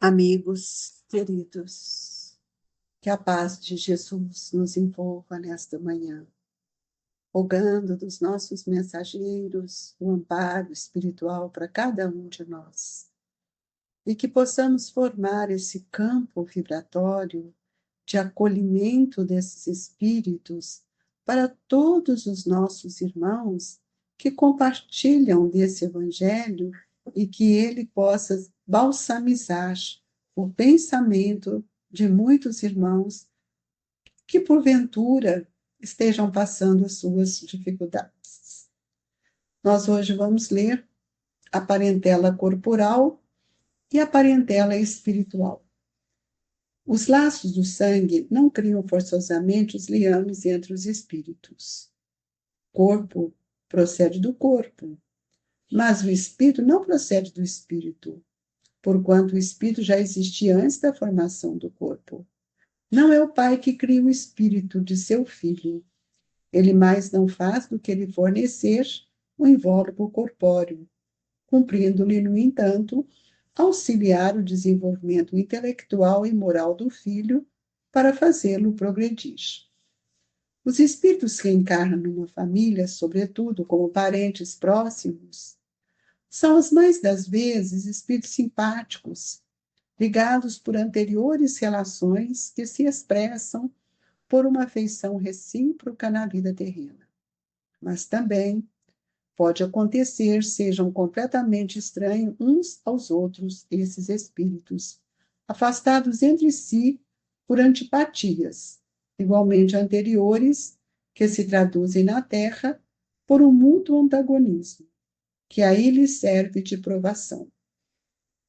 Amigos queridos, que a paz de Jesus nos envolva nesta manhã, rogando dos nossos mensageiros o amparo espiritual para cada um de nós, e que possamos formar esse campo vibratório de acolhimento desses espíritos para todos os nossos irmãos que compartilham desse evangelho e que ele possa balsamizar o pensamento de muitos irmãos que, porventura, estejam passando as suas dificuldades. Nós hoje vamos ler a parentela corporal e a parentela espiritual. Os laços do sangue não criam forçosamente os liames entre os espíritos. O corpo procede do corpo, mas o espírito não procede do espírito, porquanto o espírito já existia antes da formação do corpo. Não é o pai que cria o espírito de seu filho. Ele mais não faz do que lhe fornecer o invólucro corpóreo, cumprindo-lhe, no entanto, auxiliar o desenvolvimento intelectual e moral do filho para fazê-lo progredir. Os espíritos que encarnam numa família, sobretudo como parentes próximos, são as mais das vezes espíritos simpáticos, ligados por anteriores relações que se expressam por uma afeição recíproca na vida terrena. Mas também pode acontecer sejam completamente estranhos uns aos outros esses espíritos, afastados entre si por antipatias, igualmente anteriores, que se traduzem na Terra por um mútuo antagonismo, que aí lhes serve de provação.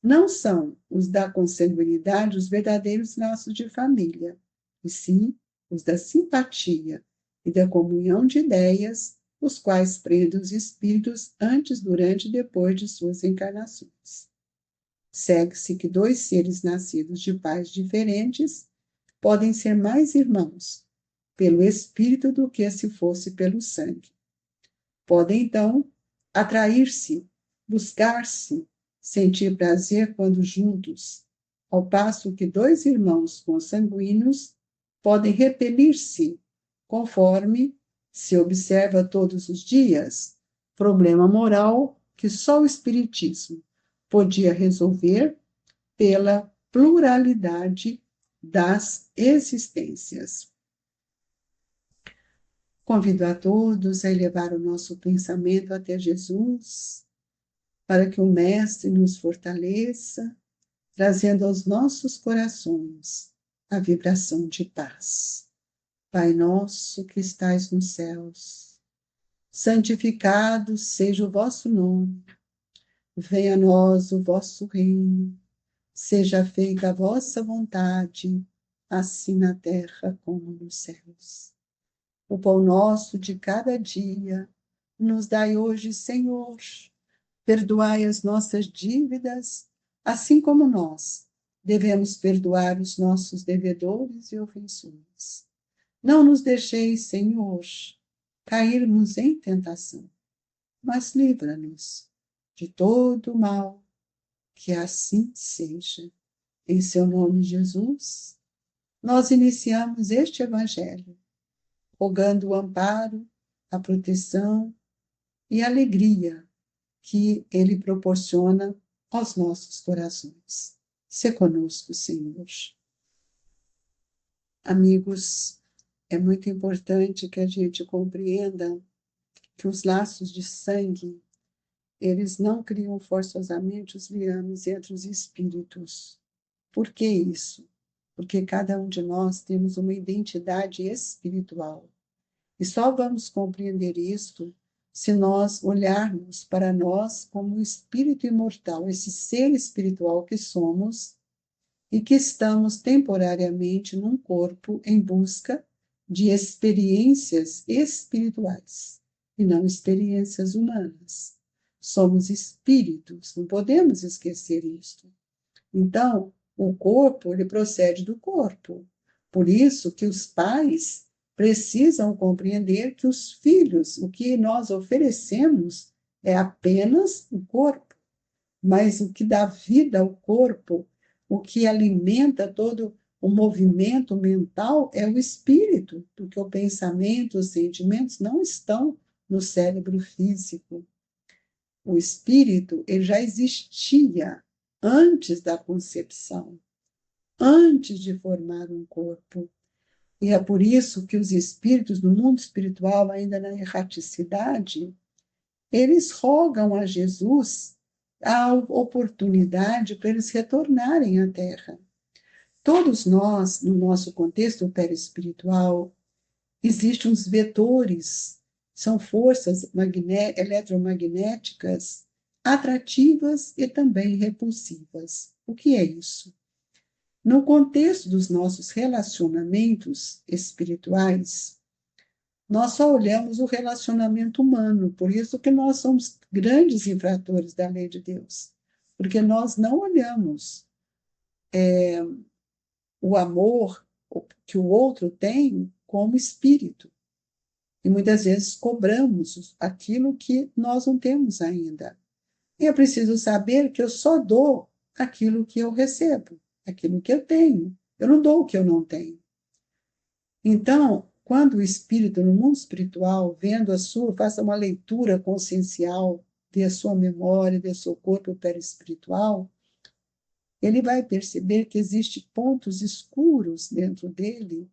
Não são os da consanguinidade os verdadeiros laços de família, e sim os da simpatia e da comunhão de ideias, os quais prendem os espíritos antes, durante e depois de suas encarnações. Segue-se que dois seres nascidos de pais diferentes podem ser mais irmãos pelo espírito do que se fosse pelo sangue. Podem, então, atrair-se, buscar-se, sentir prazer quando juntos, ao passo que dois irmãos consanguíneos podem repelir-se, conforme se observa todos os dias, problema moral que só o Espiritismo podia resolver pela pluralidade das existências. Convido a todos a elevar o nosso pensamento até Jesus, para que o Mestre nos fortaleça, trazendo aos nossos corações a vibração de paz. Pai nosso que estais nos céus, santificado seja o vosso nome. Venha a nós o vosso reino. Seja feita a vossa vontade, assim na terra como nos céus. O pão nosso de cada dia nos dai hoje, Senhor. Perdoai as nossas dívidas, assim como nós devemos perdoar os nossos devedores e ofensores. Não nos deixeis, Senhor, cairmos em tentação, mas livra-nos de todo o mal, que assim seja. Em seu nome, Jesus, nós iniciamos este Evangelho, rogando o amparo, a proteção e a alegria que ele proporciona aos nossos corações. Se conosco, Senhor. Amigos, é muito importante que a gente compreenda que os laços de sangue, eles não criam forçosamente os liames entre os espíritos. Por que isso? Porque cada um de nós temos uma identidade espiritual. E só vamos compreender isto se nós olharmos para nós como um espírito imortal, esse ser espiritual que somos e que estamos temporariamente num corpo em busca de experiências espirituais e não experiências humanas. Somos espíritos, não podemos esquecer isto. Então, o corpo, ele procede do corpo. Por isso que os pais precisam compreender que os filhos, o que nós oferecemos é apenas o corpo, mas o que dá vida ao corpo, o que alimenta todo o movimento mental é o espírito, porque o pensamento, os sentimentos não estão no cérebro físico. O espírito, ele já existia antes da concepção, antes de formar um corpo. E é por isso que os espíritos no mundo espiritual, ainda na erraticidade, eles rogam a Jesus a oportunidade para eles retornarem à Terra. Todos nós, no nosso contexto perispiritual, existem uns vetores, são forças eletromagnéticas atrativas e também repulsivas. O que é isso? No contexto dos nossos relacionamentos espirituais, nós só olhamos o relacionamento humano, por isso que nós somos grandes infratores da lei de Deus, porque nós não olhamos o amor que o outro tem como espírito. E muitas vezes cobramos aquilo que nós não temos ainda. E é preciso saber que eu só dou aquilo que eu recebo, aquilo que eu tenho. Eu não dou o que eu não tenho. Então, quando o espírito, no mundo espiritual, vendo a sua, faça uma leitura consciencial da sua memória, do seu corpo perispiritual, ele vai perceber que existem pontos escuros dentro dele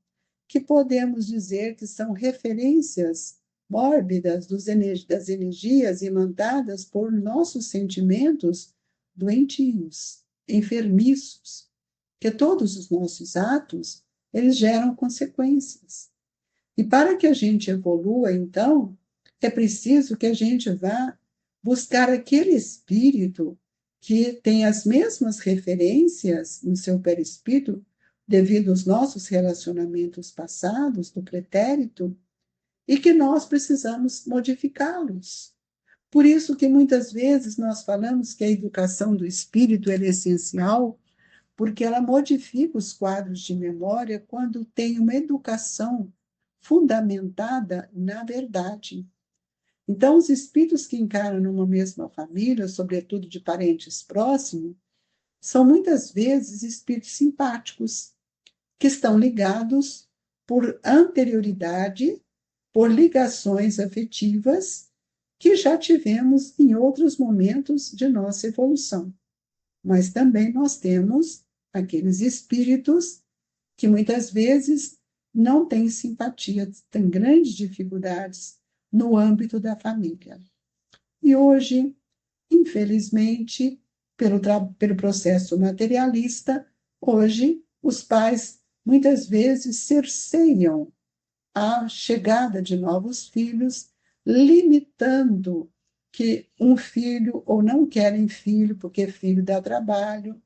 que podemos dizer que são referências mórbidas das energias imantadas por nossos sentimentos doentios, enfermiços, que todos os nossos atos, eles geram consequências. E para que a gente evolua, então, é preciso que a gente vá buscar aquele espírito que tem as mesmas referências no seu perispírito, devido aos nossos relacionamentos passados, do pretérito, e que nós precisamos modificá-los. Por isso que muitas vezes nós falamos que a educação do espírito é essencial, porque ela modifica os quadros de memória quando tem uma educação fundamentada na verdade. Então, os espíritos que encarnam numa mesma família, sobretudo de parentes próximos, são muitas vezes espíritos simpáticos, que estão ligados por anterioridade, por ligações afetivas que já tivemos em outros momentos de nossa evolução. Mas também nós temos aqueles espíritos que muitas vezes não têm simpatia, têm grandes dificuldades no âmbito da família. E hoje, infelizmente, pelo processo materialista, hoje os pais muitas vezes cerceiam a chegada de novos filhos, limitando que um filho, ou não querem filho, porque filho dá trabalho,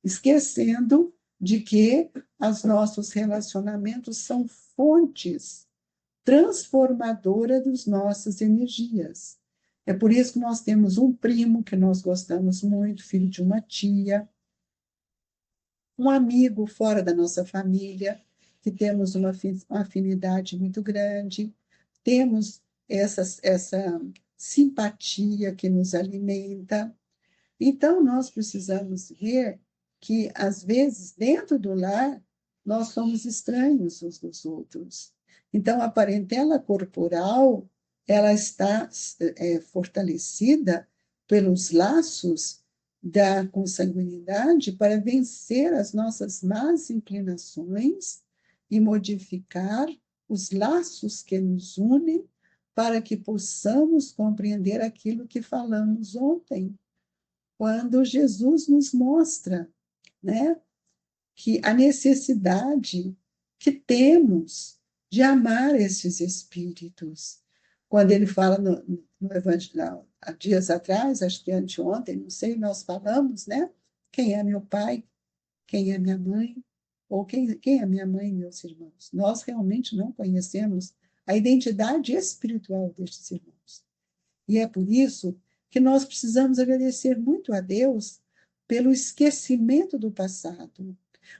esquecendo de que os nossos relacionamentos são fontes transformadoras das nossas energias. É por isso que nós temos um primo que nós gostamos muito, filho de uma tia, um amigo fora da nossa família, que temos uma afinidade muito grande, temos essa simpatia que nos alimenta. Então, nós precisamos ver que, às vezes, dentro do lar, nós somos estranhos uns dos outros. Então, a parentela corporal, ela está fortalecida pelos laços da consanguinidade para vencer as nossas más inclinações e modificar os laços que nos unem para que possamos compreender aquilo que falamos ontem, quando Jesus nos mostra, né, que a necessidade que temos de amar esses espíritos. Quando ele fala no Evangelho, há dias atrás, acho que anteontem, não sei, nós falamos, né? Quem é meu pai? Quem é minha mãe? Ou quem é minha mãe e meus irmãos? Nós realmente não conhecemos a identidade espiritual destes irmãos. E é por isso que nós precisamos agradecer muito a Deus pelo esquecimento do passado.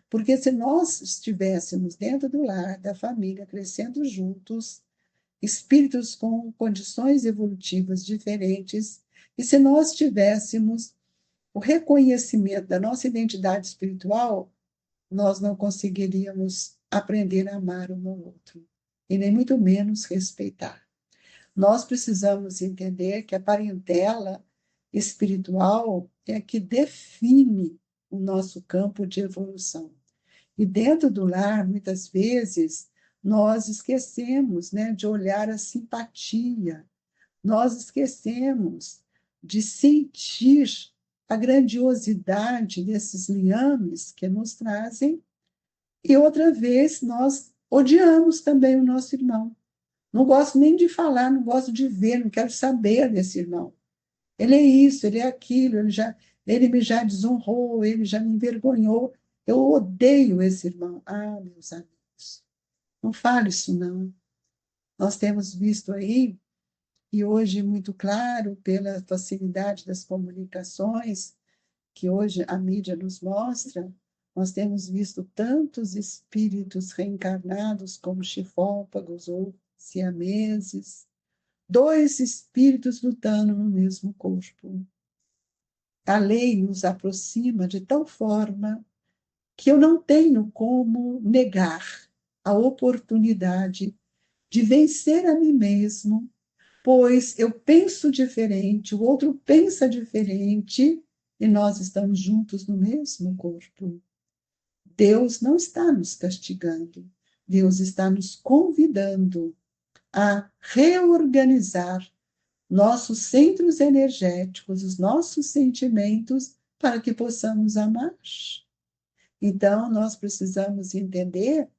Porque se nós estivéssemos dentro do lar, da família, crescendo juntos, espíritos com condições evolutivas diferentes, e se nós tivéssemos o reconhecimento da nossa identidade espiritual, nós não conseguiríamos aprender a amar um ao outro, e nem muito menos respeitar. Nós precisamos entender que a parentela espiritual é a que define o nosso campo de evolução. E dentro do lar, muitas vezes, nós esquecemos, né, de olhar a simpatia, nós esquecemos de sentir a grandiosidade desses liames que nos trazem, e outra vez nós odiamos também o nosso irmão. Não gosto nem de falar, não gosto de ver, não quero saber desse irmão. Ele é isso, ele é aquilo, ele me já desonrou, ele já me envergonhou. Eu odeio esse irmão. Ah, meus amigos, não fale isso não. Nós temos visto aí, e hoje muito claro, pela facilidade das comunicações, que hoje a mídia nos mostra, nós temos visto tantos espíritos reencarnados como chifópagos ou siameses, dois espíritos lutando no mesmo corpo. A lei nos aproxima de tal forma que eu não tenho como negar a oportunidade de vencer a mim mesmo, pois eu penso diferente, o outro pensa diferente e nós estamos juntos no mesmo corpo. Deus não está nos castigando, Deus está nos convidando a reorganizar nossos centros energéticos, os nossos sentimentos, para que possamos amar. Então, nós precisamos entender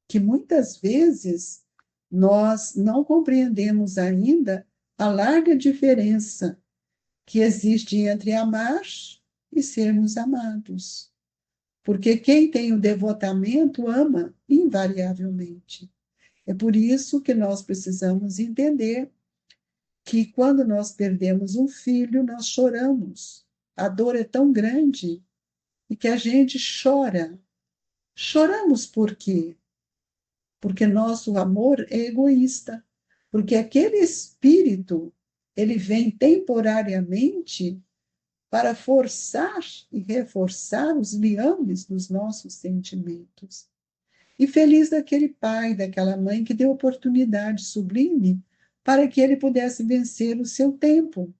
que muitas vezes nós não compreendemos ainda a larga diferença que existe entre amar e sermos amados. Porque quem tem o devotamento ama invariavelmente. É por isso que nós precisamos entender que quando nós perdemos um filho, nós choramos. A dor é tão grande e que a gente chora. Choramos por quê? Porque nosso amor é egoísta. Porque aquele espírito, ele vem temporariamente para forçar e reforçar os liames dos nossos sentimentos. E feliz daquele pai, daquela mãe que deu oportunidade sublime para que ele pudesse vencer o seu tempo.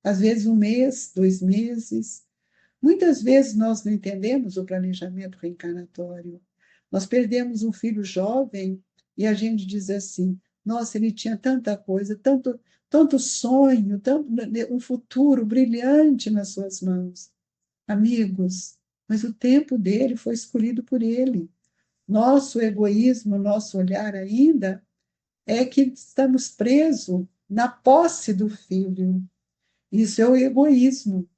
Às vezes 1 mês, 2 meses. Muitas vezes nós não entendemos o planejamento reencarnatório. Nós perdemos um filho jovem e a gente diz assim: nossa, ele tinha tanta coisa, tanto sonho, um futuro brilhante nas suas mãos. Amigos, mas o tempo dele foi escolhido por ele. Nosso egoísmo, nosso olhar ainda é que estamos presos na posse do filho. Isso é o egoísmo,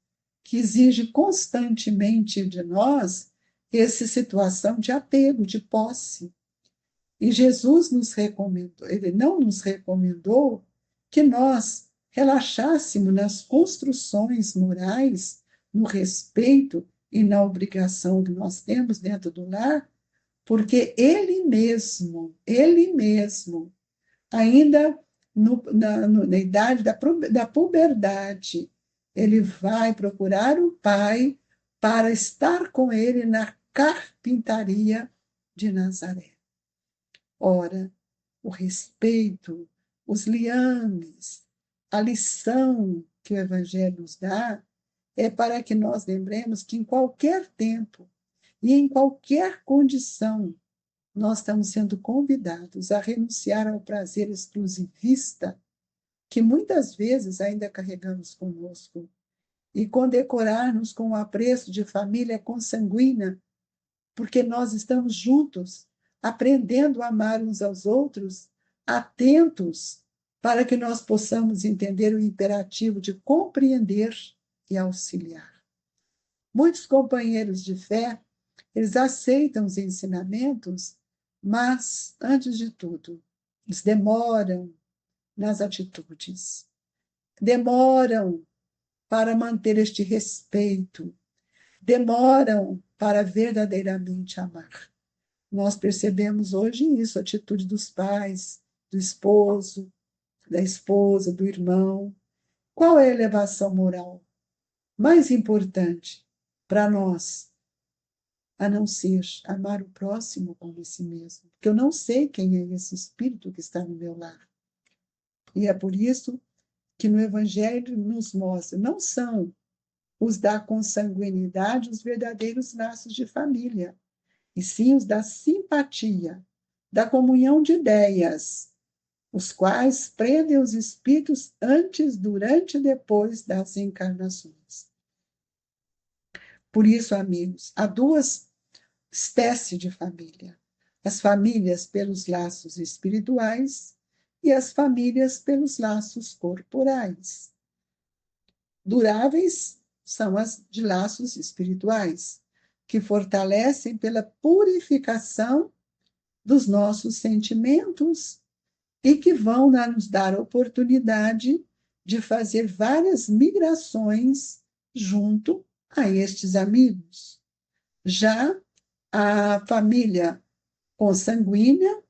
que exige constantemente de nós essa situação de apego, de posse. E Jesus nos recomendou, ele não nos recomendou que nós relaxássemos nas construções morais, no respeito e na obrigação que nós temos dentro do lar, porque ele mesmo, ainda na idade da puberdade, ele vai procurar o pai para estar com ele na carpintaria de Nazaré. Ora, o respeito, os liames, a lição que o Evangelho nos dá é para que nós lembremos que em qualquer tempo e em qualquer condição nós estamos sendo convidados a renunciar ao prazer exclusivista que muitas vezes ainda carregamos conosco e condecorar-nos com o apreço de família consanguínea, porque nós estamos juntos, aprendendo a amar uns aos outros, atentos para que nós possamos entender o imperativo de compreender e auxiliar. Muitos companheiros de fé, eles aceitam os ensinamentos, mas, antes de tudo, eles demoram nas atitudes, demoram para manter este respeito, demoram para verdadeiramente amar. Nós percebemos hoje isso, a atitude dos pais, do esposo, da esposa, do irmão. Qual é a elevação moral? mais importante para nós, a não ser amar o próximo como a si mesmo, porque eu não sei quem é esse espírito que está no meu lar. E é por isso que no Evangelho nos mostra, não são os da consanguinidade os verdadeiros laços de família, e sim os da simpatia, da comunhão de ideias, os quais prendem os espíritos antes, durante e depois das encarnações. Por isso, amigos, há duas espécies de família: as famílias pelos laços espirituais e as famílias pelos laços corporais. Duráveis são as de laços espirituais, que fortalecem pela purificação dos nossos sentimentos e que vão nos dar a oportunidade de fazer várias migrações junto a estes amigos. Já a família consanguínea,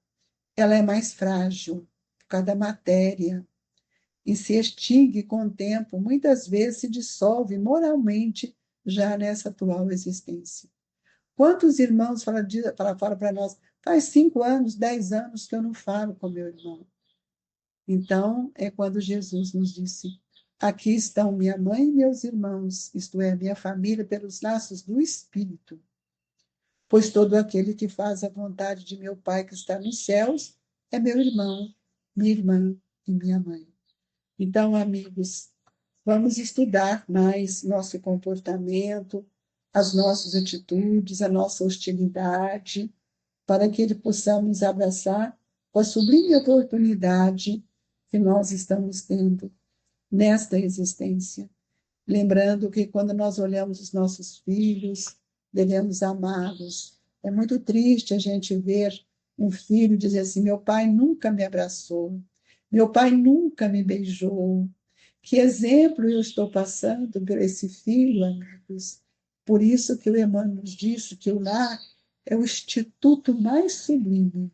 ela é mais frágil por causa da matéria e se extingue com o tempo, muitas vezes se dissolve moralmente já nessa atual existência. Quantos irmãos falam para nós, faz 5 anos, 10 anos que eu não falo com meu irmão. Então, é quando Jesus nos disse, aqui estão minha mãe e meus irmãos, isto é, minha família, pelos laços do Espírito. Pois todo aquele que faz a vontade de meu Pai que está nos céus é meu irmão, minha irmã e minha mãe. Então, amigos, vamos estudar mais nosso comportamento, as nossas atitudes, a nossa hostilidade, para que ele possamos abraçar com a sublime oportunidade que nós estamos tendo nesta existência. Lembrando que quando nós olhamos os nossos filhos, devemos amá-los. É muito triste a gente ver um filho dizer assim: meu pai nunca me abraçou, meu pai nunca me beijou. Que exemplo eu estou passando por esse filho, amigos? Por isso que o Emmanuel nos disse que o lar é o instituto mais sublime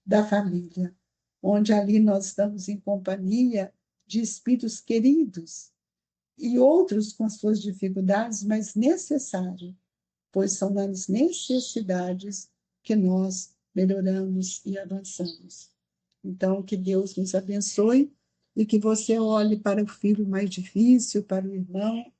da família, onde ali nós estamos em companhia de espíritos queridos e outros com suas dificuldades, mas necessário, pois são nas necessidades que nós melhoramos e avançamos. Então, que Deus nos abençoe e que você olhe para o filho mais difícil, para o irmão,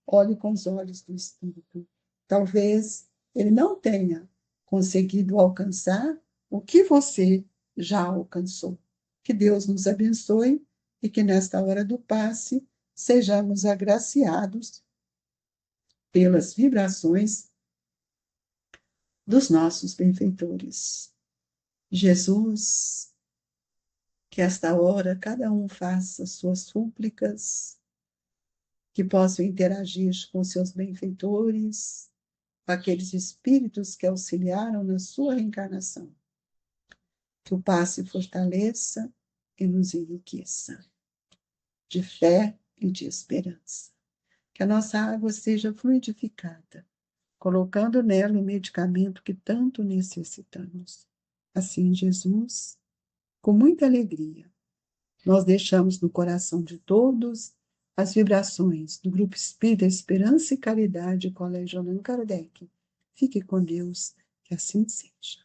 olhe com os olhos do Espírito. Talvez ele não tenha conseguido alcançar o que você já alcançou. Que Deus nos abençoe e que nesta hora do passe sejamos agraciados pelas vibrações dos nossos benfeitores. Jesus, que esta hora cada um faça suas súplicas, que possam interagir com seus benfeitores, com aqueles espíritos que auxiliaram na sua reencarnação. Que o passe fortaleça e nos enriqueça de fé e de esperança. Que a nossa água seja fluidificada, colocando nela o medicamento que tanto necessitamos. Assim, Jesus, com muita alegria, nós deixamos no coração de todos as vibrações do Grupo Espírita Esperança e Caridade, Colégio Allan Kardec. Fique com Deus, que assim seja.